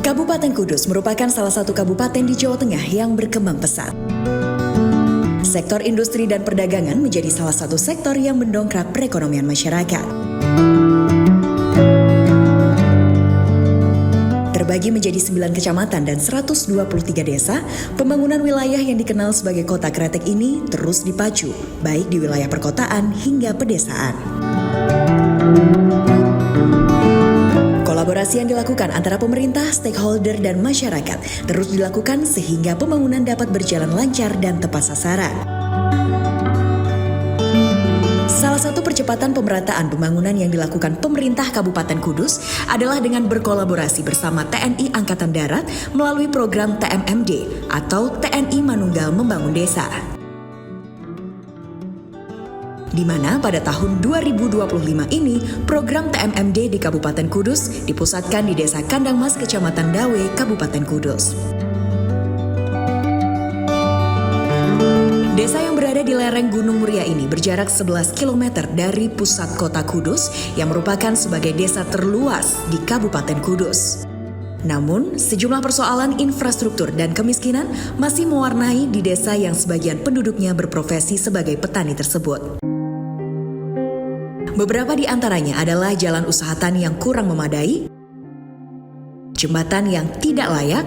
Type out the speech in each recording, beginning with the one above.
Kabupaten Kudus merupakan salah satu kabupaten di Jawa Tengah yang berkembang pesat. Sektor industri dan perdagangan menjadi salah satu sektor yang mendongkrak perekonomian masyarakat. Terbagi menjadi 9 kecamatan dan 123 desa, pembangunan wilayah yang dikenal sebagai kota kretek ini terus dipacu, baik di wilayah perkotaan hingga pedesaan. Kolaborasi yang dilakukan antara pemerintah, stakeholder, dan masyarakat terus dilakukan sehingga pembangunan dapat berjalan lancar dan tepat sasaran. Salah satu percepatan pemerataan pembangunan yang dilakukan pemerintah Kabupaten Kudus adalah dengan berkolaborasi bersama TNI Angkatan Darat melalui program TMMD atau TNI Manunggal Membangun Desa. Di mana pada tahun 2025 ini program TMMD di Kabupaten Kudus dipusatkan di Desa Kandangmas, Kecamatan Dawe, Kabupaten Kudus. Desa yang berada di lereng Gunung Muria ini berjarak 11 km dari pusat kota Kudus yang merupakan sebagai desa terluas di Kabupaten Kudus. Namun, sejumlah persoalan infrastruktur dan kemiskinan masih mewarnai di desa yang sebagian penduduknya berprofesi sebagai petani tersebut. Beberapa di antaranya adalah jalan usaha tani yang kurang memadai, jembatan yang tidak layak,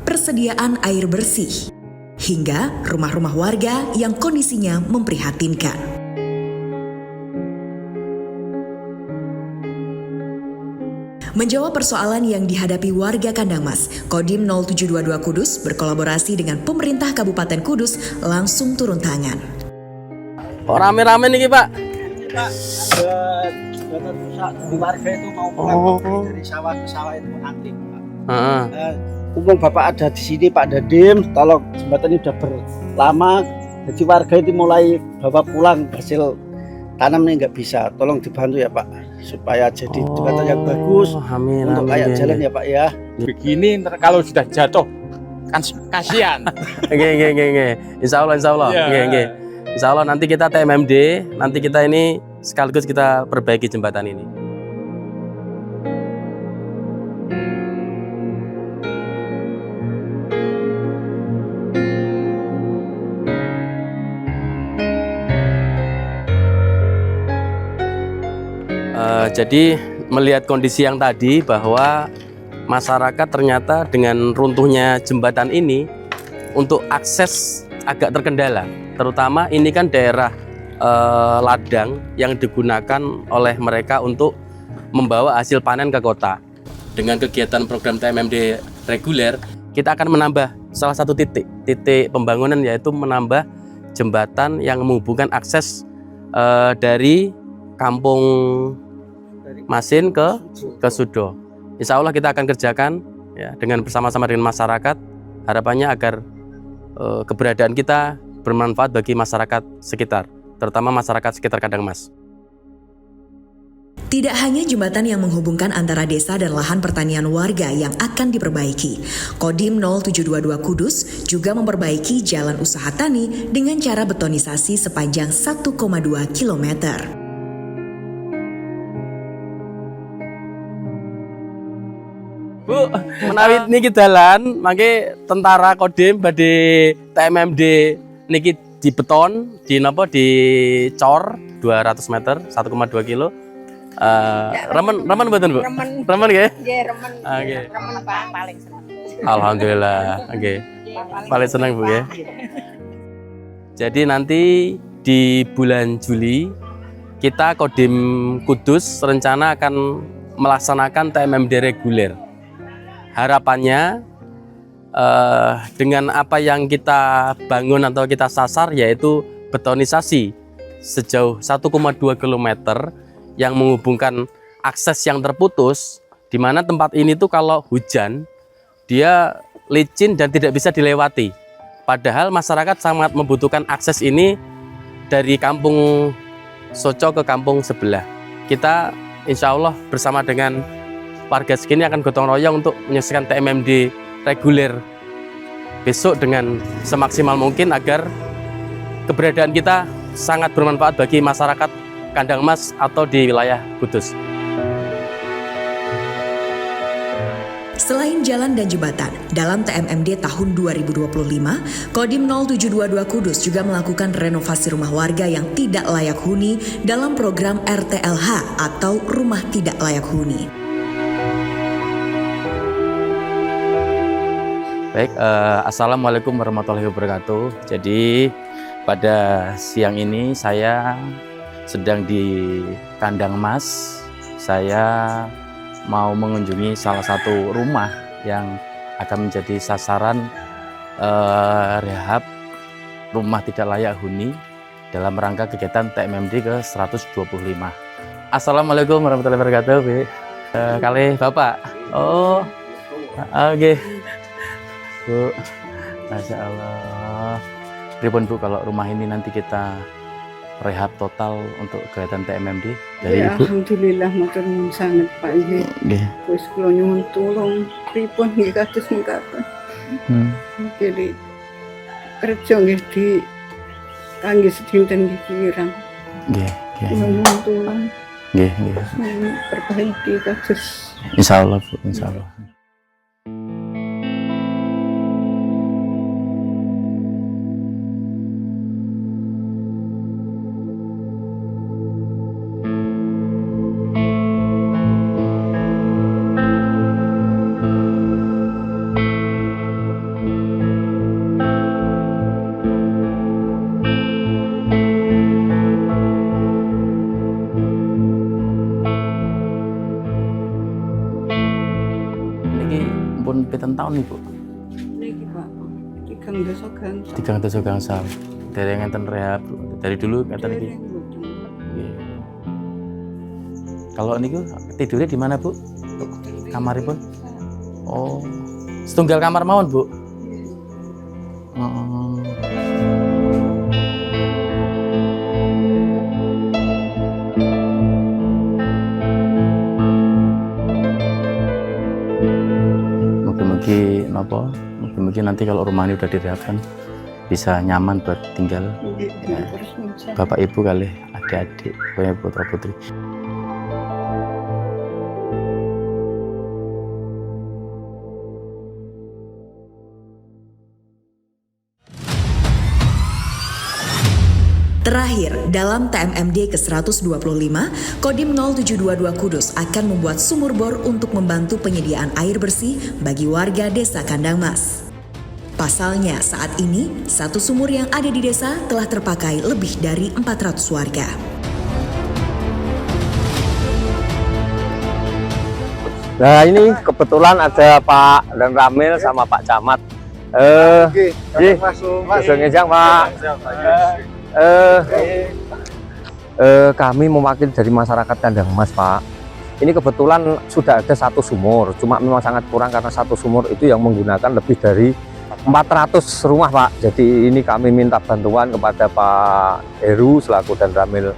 persediaan air bersih, hingga rumah-rumah warga yang kondisinya memprihatinkan. Menjawab persoalan yang dihadapi warga Kandangmas, Kodim 0722 Kudus berkolaborasi dengan pemerintah Kabupaten Kudus langsung turun tangan. Oh, rame-rame nih Pak. Pak, ada jembatan rusak di warga itu mau pulang dari sawah ke sawah itu antri. Umum Bapak ada di sini Pak Dadim, tolong jembatan ini udah berlama, jadi warga itu mulai bawa pulang hasil tanam ini nggak bisa, tolong dibantu ya Pak, supaya jadi jembatan yang bagus untuk layak jalan ya Pak ya. Begini kalau sudah jatuh kan kasihan. Oke. Insya Allah. Oke. Insya Allah nanti kita TMMD, nanti kita ini sekaligus kita perbaiki jembatan ini. Jadi melihat kondisi yang tadi bahwa masyarakat ternyata dengan runtuhnya jembatan ini untuk akses agak terkendala. Terutama ini kan daerah ladang yang digunakan oleh mereka untuk membawa hasil panen ke kota. Dengan kegiatan program TMMD reguler, kita akan menambah salah satu titik pembangunan, yaitu menambah jembatan yang menghubungkan akses dari Kampung Masin ke Sudo. Insya Allah kita akan kerjakan ya, dengan bersama-sama dengan masyarakat. Harapannya agar keberadaan kita bermanfaat bagi masyarakat sekitar, terutama masyarakat sekitar Kandangmas. Tidak hanya jembatan yang menghubungkan antara desa dan lahan pertanian warga yang akan diperbaiki, Kodim 0722 Kudus juga memperbaiki jalan usaha tani dengan cara betonisasi sepanjang 1,2 km. Bu, menawi niki dalan, mangke tentara Kodim badhe TMMD niki di beton, dicor 200 meter, 1,2 kilo. Remen mboten, Bu? Remen nggih? Nggih, remen. Nggih. Remen paling seneng. Alhamdulillah, nggih. Paling seneng, Bu nggih. Jadi nanti di bulan Juli kita Kodim Kudus rencana akan melaksanakan TMMD reguler. Harapannya dengan apa yang kita bangun atau kita sasar, yaitu betonisasi sejauh 1,2 km yang menghubungkan akses yang terputus, di mana tempat ini tuh kalau hujan dia licin dan tidak bisa dilewati. Padahal masyarakat sangat membutuhkan akses ini dari kampung Soco ke kampung sebelah. Kita insya Allah bersama dengan warga segini akan gotong royong untuk menyelesaikan TMMD reguler besok dengan semaksimal mungkin agar keberadaan kita sangat bermanfaat bagi masyarakat Kandangmas atau di wilayah Kudus. Selain jalan dan jembatan, dalam TMMD tahun 2025, Kodim 0722 Kudus juga melakukan renovasi rumah warga yang tidak layak huni dalam program RTLH atau Rumah Tidak Layak Huni. Baik, Assalamualaikum warahmatullahi wabarakatuh. Jadi pada siang ini saya sedang di Kandang Mas. Saya mau mengunjungi salah satu rumah yang akan menjadi sasaran rehab rumah tidak layak huni dalam rangka kegiatan TMMD ke 125. Assalamualaikum warahmatullahi wabarakatuh, Bu. Kali Bapak. Oh, oke. Bu, Masya Allah. Pripun Bu kalau rumah ini nanti kita rehab total untuk kegiatan TMMD dari ya, Ibu? Alhamdulillah matur nuwun sanget Pak nggih. Nggih. Wis kula nyuwun tulung pripun nggih kados mengkaten. Jadi kerja nggih di kangge sedinten nggih kirang. Nggih, nggih. Kula nyuwun tulung Nggih, nggih. perbaiki kados. Insyaallah Bu, insyaallah. Pun pinten tahun nih Bu? Niki Pak, 3 dasa gangsal. 3 dasa gangsal. Dari ngenten rehab dari dulu ngenten iki. Nggih. Kalau niku tidurnya di mana Bu? Kamaripun? Oh, setunggal kamar mawon Bu? Oh. Mungkin nanti kalau rumah ini udah direhabkan bisa nyaman buat tinggal. Ya. Bapak Ibu kali adik-adik, pokoknya putra putri. Terakhir, dalam TMMD ke-125, Kodim 0722 Kudus akan membuat sumur bor untuk membantu penyediaan air bersih bagi warga desa Kandang Mas. Pasalnya, saat ini, satu sumur yang ada di desa telah terpakai lebih dari 400 warga. Nah ini kebetulan ada Pak dan Ramil sama Pak Camat. Ngejang Pak. Kami mewakili dari masyarakat Kandang Mas Pak. Ini kebetulan sudah ada satu sumur, cuma memang sangat kurang karena satu sumur itu yang menggunakan lebih dari 400 rumah Pak. Jadi ini kami minta bantuan kepada Pak Heru selaku dan Ramil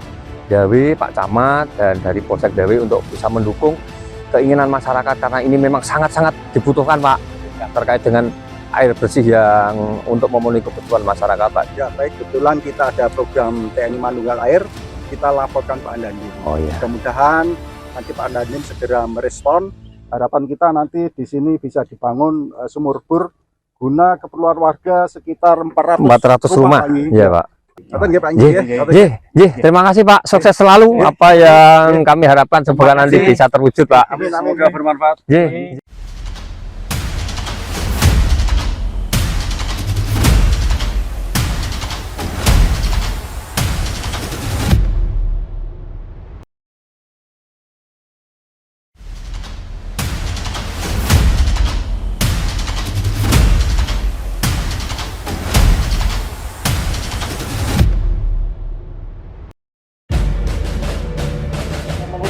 Dawe, Pak Camat dan dari Polsek Dawe untuk bisa mendukung keinginan masyarakat karena ini memang sangat-sangat dibutuhkan Pak terkait dengan air bersih yang untuk memenuhi kebutuhan masyarakat Pak. Ya baik, kebetulan kita ada program TNI Manunggal Air, kita laporkan Pak Dandim. Oh iya. Mudah-mudahan nanti Pak Dandim segera merespon. Harapan kita nanti di sini bisa dibangun sumur bor guna keperluan warga sekitar 400 rumah. Iya Pak. Terima kasih Pak. Sukses selalu. Apa yang kami harapkan semoga nanti bisa terwujud Pak. Semoga bermanfaat.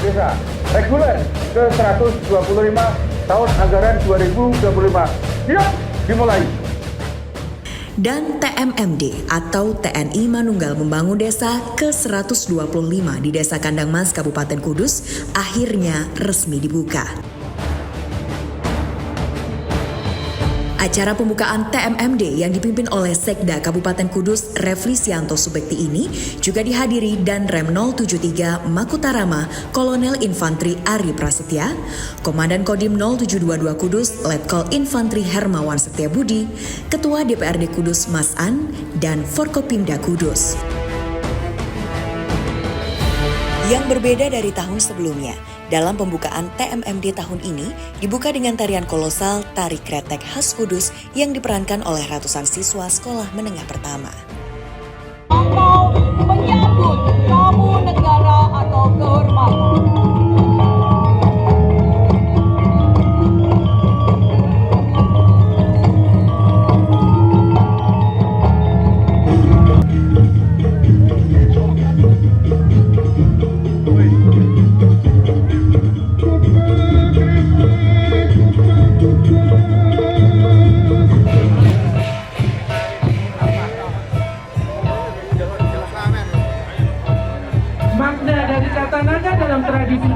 Desa reguler ke 125 tahun anggaran 2025. Siap, dimulai. Dan TMMD atau TNI Manunggal Membangun Desa ke-125 di Desa Kandang Mas, Kabupaten Kudus akhirnya resmi dibuka. Acara pembukaan TMMD yang dipimpin oleh Sekda Kabupaten Kudus Reflisianto Subekti ini juga dihadiri Danrem 073 Makutarama Kolonel Infantri Ari Prasetya, Komandan Kodim 0722 Kudus Letkol Infantri Hermawan Setiabudi, Ketua DPRD Kudus Mas An, dan Forkopimda Kudus. Yang berbeda dari tahun sebelumnya, dalam pembukaan TMMD tahun ini dibuka dengan tarian kolosal Tari Kretek khas Kudus yang diperankan oleh ratusan siswa sekolah menengah pertama. Mau menyambut tamu negara atau kehormatan. Makna dari kata naga dalam tradisi.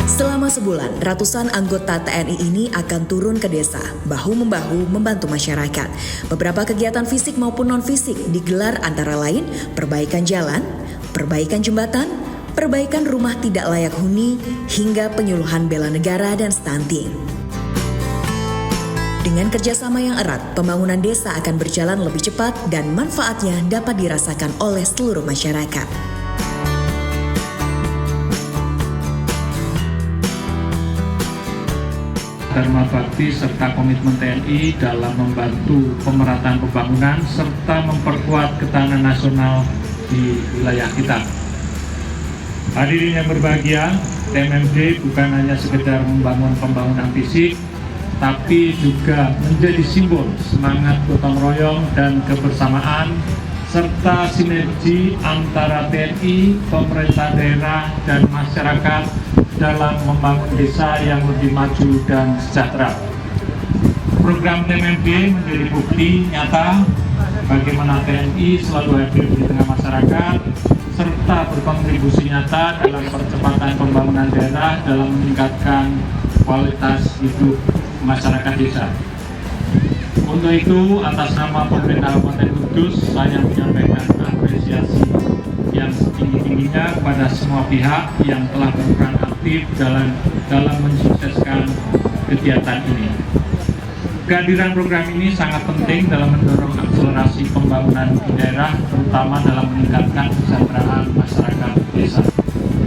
Selama sebulan, ratusan anggota TNI ini akan turun ke desa, bahu-membahu membantu masyarakat. Beberapa kegiatan fisik maupun non-fisik digelar antara lain perbaikan jalan, perbaikan jembatan, perbaikan rumah tidak layak huni, hingga penyuluhan bela negara dan stunting. Dengan kerjasama yang erat, pembangunan desa akan berjalan lebih cepat dan manfaatnya dapat dirasakan oleh seluruh masyarakat. Dharma bakti serta komitmen TNI dalam membantu pemerataan pembangunan serta memperkuat ketahanan nasional di wilayah kita. Hadirin yang berbahagia, TMMD bukan hanya sekedar membangun pembangunan fisik, tapi juga menjadi simbol semangat gotong royong dan kebersamaan serta sinergi antara TNI, pemerintah daerah, dan masyarakat dalam membangun desa yang lebih maju dan sejahtera. Program TMMD menjadi bukti nyata bagaimana TNI selalu hadir di tengah masyarakat serta berkontribusi nyata dalam percepatan pembangunan daerah dalam meningkatkan kualitas hidup masyarakat desa. Untuk itu, atas nama pemerintah Kabupaten Kudus, saya menyampaikan apresiasi yang setinggi-tingginya kepada semua pihak yang telah berperan aktif dalam mensukseskan kegiatan ini. Kehadiran program ini sangat penting dalam mendorong akselerasi pembangunan di daerah, terutama dalam meningkatkan kesejahteraan masyarakat desa.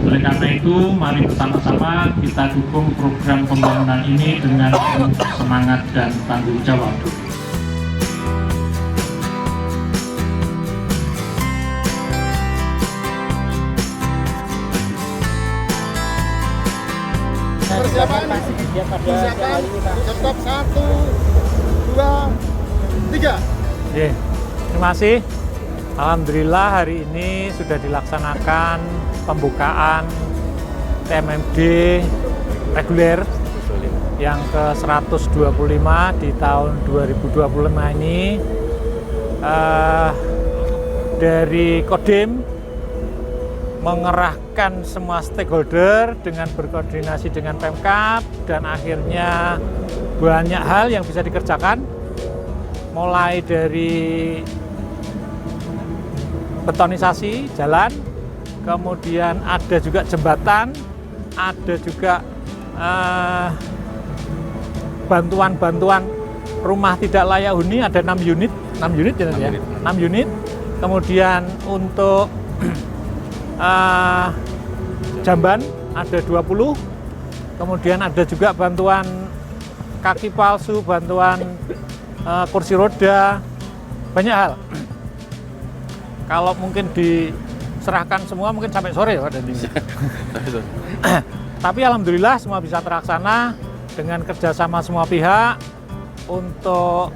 Oleh karena itu, mari bersama-sama kita dukung program pembangunan ini dengan penuh semangat dan tanggung jawab. Persiapan, stop 1, 2, 3. Terima kasih. Alhamdulillah hari ini sudah dilaksanakan pembukaan TMMD reguler yang ke-125 di tahun 2025 ini. Dari Kodim mengerahkan semua stakeholder dengan berkoordinasi dengan Pemkab, dan akhirnya banyak hal yang bisa dikerjakan, mulai dari betonisasi jalan, kemudian ada juga jembatan, ada juga bantuan-bantuan rumah tidak layak huni, ada 6 unit ya, 6 unit. Kemudian untuk jamban ada 20, kemudian ada juga bantuan kaki palsu, bantuan kursi roda, banyak hal. Kalau mungkin diserahkan semua mungkin sampai sore ya Pak Dandi. Tapi alhamdulillah semua bisa terlaksana dengan kerjasama semua pihak. Untuk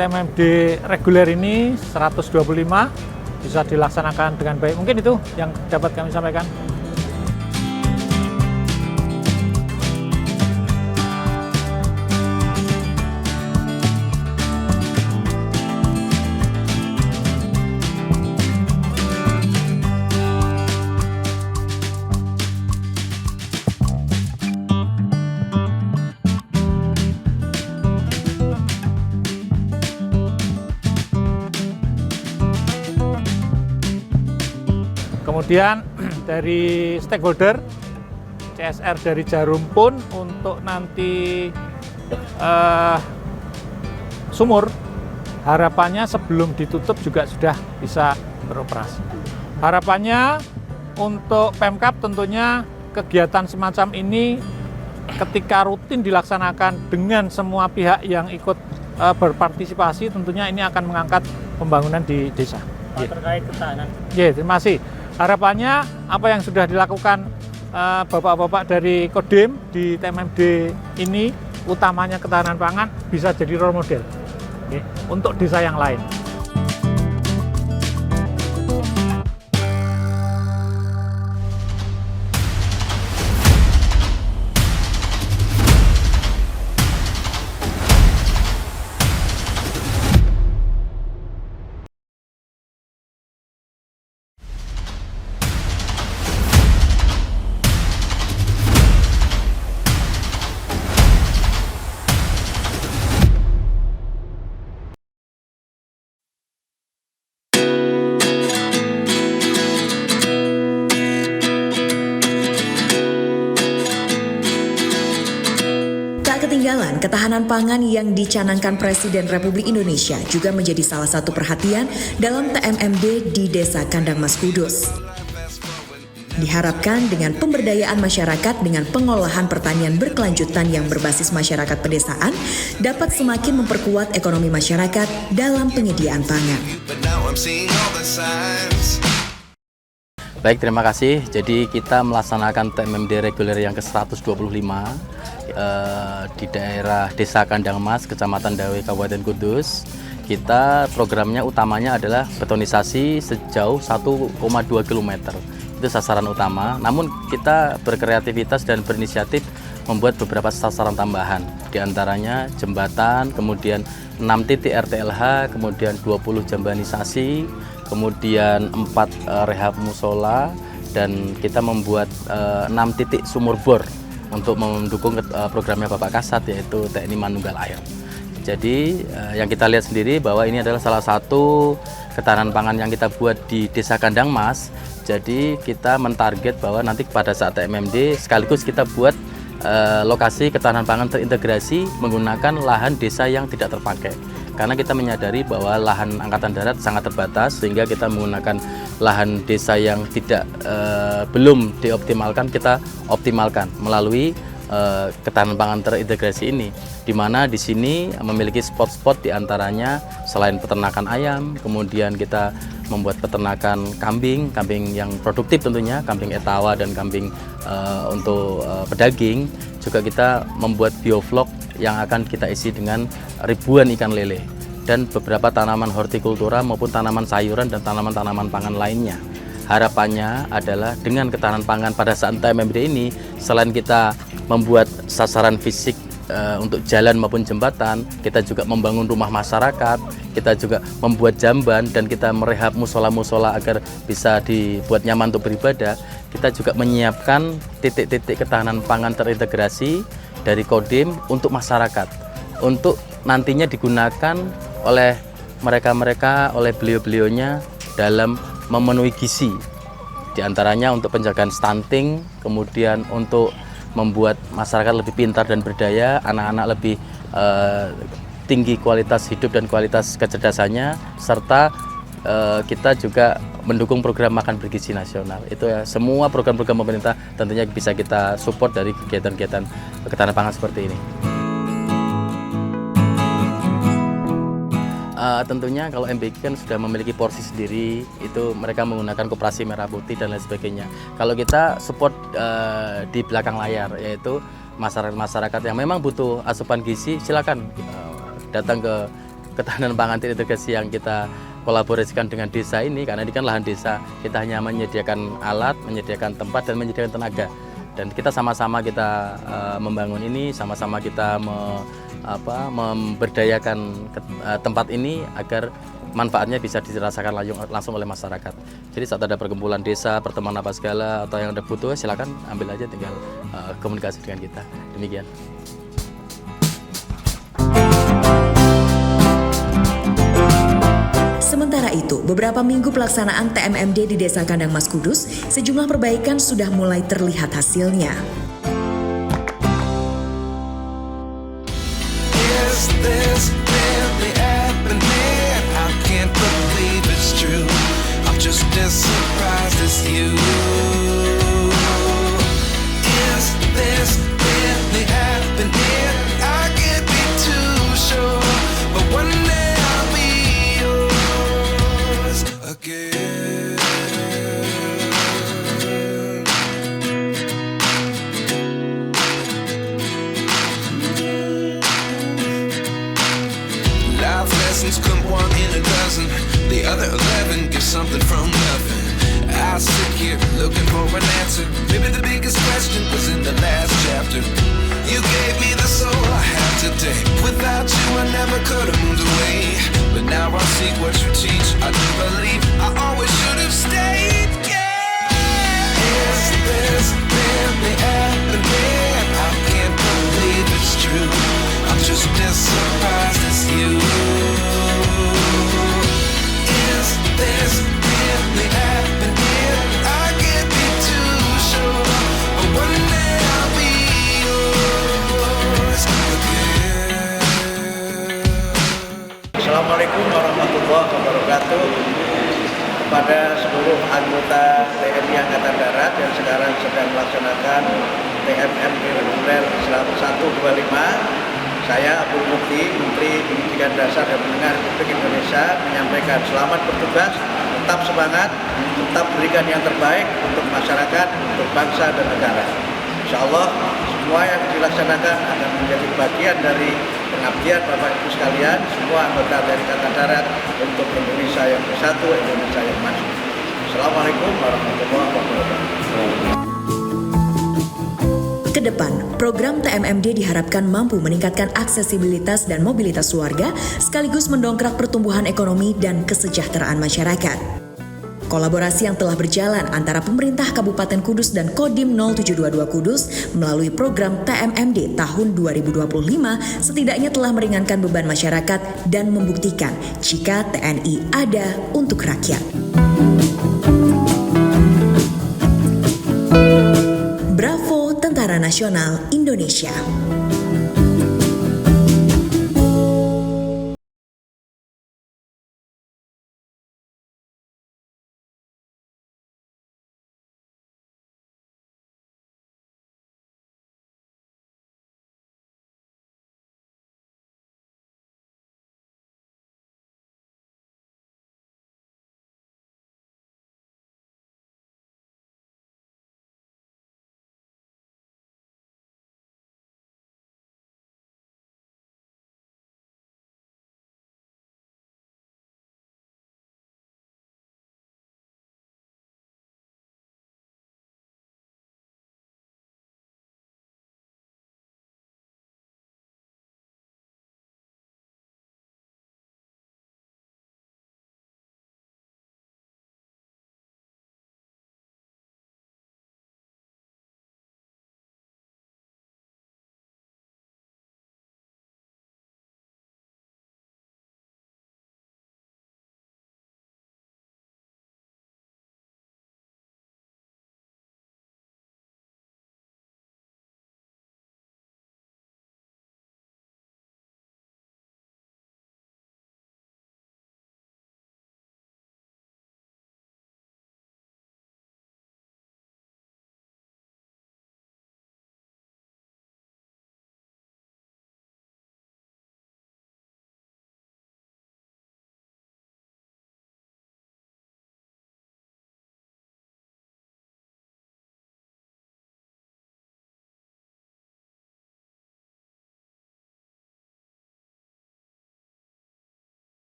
TMMD reguler ini 125 bisa dilaksanakan dengan baik. Mungkin itu yang dapat kami sampaikan. Kemudian dari stakeholder, CSR dari Jarum pun untuk nanti sumur, harapannya sebelum ditutup juga sudah bisa beroperasi. Harapannya untuk Pemkab tentunya kegiatan semacam ini ketika rutin dilaksanakan dengan semua pihak yang ikut berpartisipasi, tentunya ini akan mengangkat pembangunan di desa. Terkait ketahanan. Terima kasih. Harapannya apa yang sudah dilakukan bapak-bapak dari Kodim di TMMD ini, utamanya ketahanan pangan, bisa jadi role model untuk desa yang lain. ketinggalan, ketahanan pangan yang dicanangkan Presiden Republik Indonesia juga menjadi salah satu perhatian dalam TMMD di Desa Kandang Mas Kudus. Diharapkan dengan pemberdayaan masyarakat dengan pengolahan pertanian berkelanjutan yang berbasis masyarakat pedesaan dapat semakin memperkuat ekonomi masyarakat dalam penyediaan pangan. Baik, terima kasih. Jadi kita melaksanakan TMMD reguler yang ke-125 di daerah Desa Kandang Mas, Kecamatan Dawe, Kabupaten Kudus. Kita programnya utamanya adalah betonisasi sejauh 1,2 km. Itu sasaran utama. Namun kita berkreativitas dan berinisiatif membuat beberapa sasaran tambahan. Di antaranya jembatan, kemudian 6 titik RTLH, kemudian 20 jambanisasi, kemudian 4 rehab musola, dan kita membuat 6 titik sumur bor untuk mendukung programnya Bapak Kasat, yaitu TNI Manunggal Air. Jadi yang kita lihat sendiri bahwa ini adalah salah satu ketahanan pangan yang kita buat di Desa Kandang Mas. Jadi kita mentarget bahwa nanti pada saat TMMD sekaligus kita buat lokasi ketahanan pangan terintegrasi menggunakan lahan desa yang tidak terpakai. Karena kita menyadari bahwa lahan Angkatan Darat sangat terbatas, sehingga kita menggunakan lahan desa yang belum dioptimalkan, kita optimalkan melalui ketahanan pangan terintegrasi ini, di mana di sini memiliki spot-spot diantaranya selain peternakan ayam, kemudian kita membuat peternakan kambing yang produktif tentunya, kambing etawa dan kambing untuk pedaging. Juga kita membuat bioflok yang akan kita isi dengan ribuan ikan lele dan beberapa tanaman hortikultura maupun tanaman sayuran dan tanaman-tanaman pangan lainnya. Harapannya adalah dengan ketahanan pangan pada saat TMMD ini, selain kita membuat sasaran fisik untuk jalan maupun jembatan, kita juga membangun rumah masyarakat, kita juga membuat jamban, dan kita merehab musola-musola agar bisa dibuat nyaman untuk beribadah. Kita juga menyiapkan titik-titik ketahanan pangan terintegrasi dari Kodim untuk masyarakat, untuk nantinya digunakan oleh mereka-mereka, oleh beliau-beliaunya dalam memenuhi gizi. Di antaranya untuk penjagaan stunting, kemudian untuk membuat masyarakat lebih pintar dan berdaya, anak-anak lebih tinggi kualitas hidup dan kualitas kecerdasannya, serta kita juga mendukung program makan bergizi nasional. Itu ya, semua program-program pemerintah tentunya bisa kita support dari kegiatan-kegiatan ketahanan pangan seperti ini. Tentunya kalau MBK kan sudah memiliki porsi sendiri, itu mereka menggunakan koperasi merah putih dan lain sebagainya. Kalau kita support di belakang layar, yaitu masyarakat yang memang butuh asupan gizi, silakan datang ke ketahanan pangan terintegrasi yang kita kolaborasikan dengan desa ini, karena ini kan lahan desa. Kita hanya menyediakan alat, menyediakan tempat, dan menyediakan tenaga. Dan kita sama-sama kita membangun ini, sama-sama kita memberdayakan tempat ini agar manfaatnya bisa dirasakan langsung oleh masyarakat. Jadi saat ada perkumpulan desa, pertemuan apa segala, atau yang ada butuh, silakan ambil aja, tinggal komunikasi dengan kita. Demikian. Sementara itu, beberapa minggu pelaksanaan TMMD di Desa Kandang Mas Kudus, sejumlah perbaikan sudah mulai terlihat hasilnya. Come one in a dozen, the other 11 get something from nothing. I sit here looking for an answer. Maybe the biggest question was in the last chapter. You gave me the soul I have today. Without you I never could have moved away. But now I see what you teach. I do believe I always should have stayed. Yeah. Is this really happening? I can't believe it's true. I'm just as surprised as you. Is this really happening? I can't be too sure, but one day I'll be yours again. Assalamualaikum warahmatullahi wabarakatuh. Kepada seluruh anggota TNI Angkatan Darat yang sekarang sedang melaksanakan TMMD reguler 125, saya Abdul Mukti, Menteri Pendidikan Dasar dan Menengah Republik Indonesia, menyampaikan selamat bertugas, tetap semangat, tetap berikan yang terbaik untuk masyarakat, untuk bangsa dan negara. Insya Allah semua yang dilaksanakan akan menjadi bagian dari pengabdian Bapak Ibu sekalian, semua anggota dari Angkatan Darat untuk Indonesia yang bersatu, Indonesia yang maju. Assalamualaikum warahmatullahi wabarakatuh. Ke depan, program TMMD diharapkan mampu meningkatkan aksesibilitas dan mobilitas warga, sekaligus mendongkrak pertumbuhan ekonomi dan kesejahteraan masyarakat. Kolaborasi yang telah berjalan antara pemerintah Kabupaten Kudus dan Kodim 0722 Kudus melalui program TMMD tahun 2025 setidaknya telah meringankan beban masyarakat dan membuktikan jika TNI ada untuk rakyat. Bravo Tentara Nasional Indonesia.